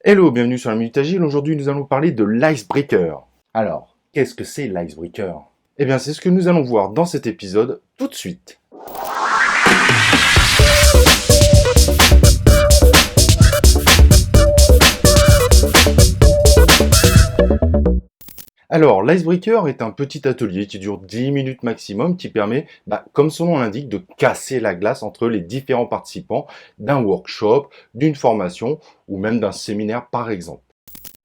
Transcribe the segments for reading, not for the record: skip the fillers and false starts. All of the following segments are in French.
Hello, bienvenue sur la Minute Agile. Aujourd'hui, nous allons parler de l'icebreaker. Alors, qu'est-ce que c'est l'icebreaker? Eh bien, c'est ce que nous allons voir dans cet épisode tout de suite. Alors, l'icebreaker est un petit atelier qui dure 10 minutes maximum qui permet, comme son nom l'indique, de casser la glace entre les différents participants d'un workshop, d'une formation ou même d'un séminaire par exemple.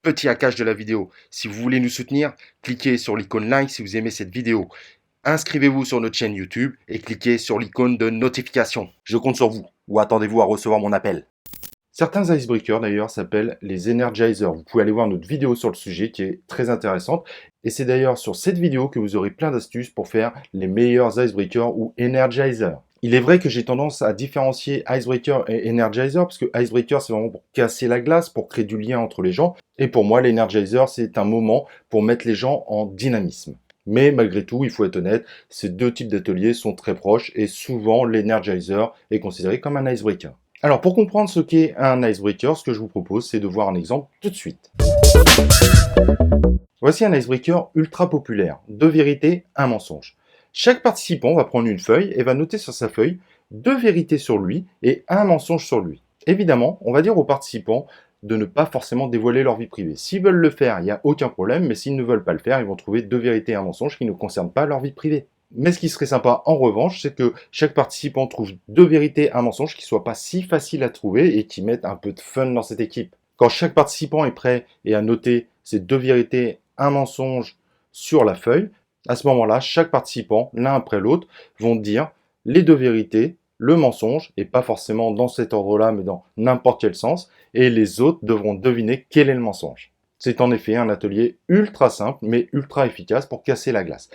Petit hackage de la vidéo. Si vous voulez nous soutenir, cliquez sur l'icône like si vous aimez cette vidéo. Inscrivez-vous sur notre chaîne YouTube et cliquez sur l'icône de notification. Je compte sur vous ou attendez-vous à recevoir mon appel. Certains icebreakers d'ailleurs s'appellent les energizers. Vous pouvez aller voir notre vidéo sur le sujet qui est très intéressante. Et c'est d'ailleurs sur cette vidéo que vous aurez plein d'astuces pour faire les meilleurs icebreakers ou energizers. Il est vrai que j'ai tendance à différencier icebreaker et energizer parce que icebreaker c'est vraiment pour casser la glace, pour créer du lien entre les gens. Et pour moi l'energizer c'est un moment pour mettre les gens en dynamisme. Mais malgré tout, il faut être honnête, ces deux types d'ateliers sont très proches et souvent l'energizer est considéré comme un icebreaker. Alors pour comprendre ce qu'est un icebreaker, ce que je vous propose c'est de voir un exemple tout de suite. Voici un icebreaker ultra populaire, 2 vérités, un mensonge. Chaque participant va prendre une feuille et va noter sur sa feuille 2 vérités sur lui et un mensonge sur lui. Évidemment, on va dire aux participants de ne pas forcément dévoiler leur vie privée. S'ils veulent le faire, il n'y a aucun problème, mais s'ils ne veulent pas le faire, ils vont trouver 2 vérités et un mensonge qui ne concernent pas leur vie privée. Mais ce qui serait sympa en revanche, c'est que chaque participant trouve 2 vérités, un mensonge qui ne soient pas si faciles à trouver et qui mettent un peu de fun dans cette équipe. Quand chaque participant est prêt et a noté ces 2 vérités, un mensonge sur la feuille, à ce moment-là, chaque participant, l'un après l'autre, vont dire les 2 vérités, le mensonge, et pas forcément dans cet ordre-là, mais dans n'importe quel sens, et les autres devront deviner quel est le mensonge. C'est en effet un atelier ultra simple, mais ultra efficace pour casser la glace.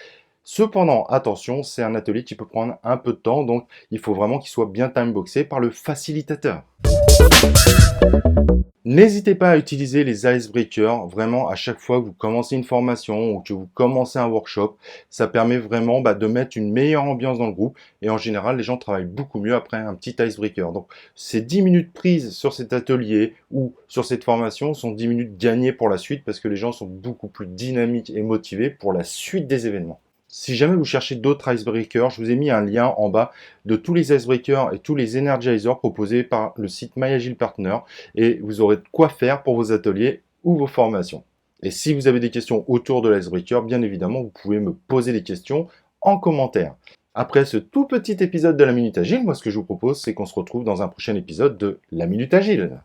Cependant, attention, c'est un atelier qui peut prendre un peu de temps, donc il faut vraiment qu'il soit bien timeboxé par le facilitateur. N'hésitez pas à utiliser les icebreakers vraiment à chaque fois que vous commencez une formation ou que vous commencez un workshop. Ça permet vraiment de mettre une meilleure ambiance dans le groupe et en général, les gens travaillent beaucoup mieux après un petit icebreaker. Donc, ces 10 minutes prises sur cet atelier ou sur cette formation sont 10 minutes gagnées pour la suite parce que les gens sont beaucoup plus dynamiques et motivés pour la suite des événements. Si jamais vous cherchez d'autres icebreakers, je vous ai mis un lien en bas de tous les icebreakers et tous les energizers proposés par le site MyAgile Partner et vous aurez de quoi faire pour vos ateliers ou vos formations. Et si vous avez des questions autour de l'icebreaker, bien évidemment, vous pouvez me poser des questions en commentaire. Après ce tout petit épisode de la Minute Agile, moi ce que je vous propose, c'est qu'on se retrouve dans un prochain épisode de la Minute Agile.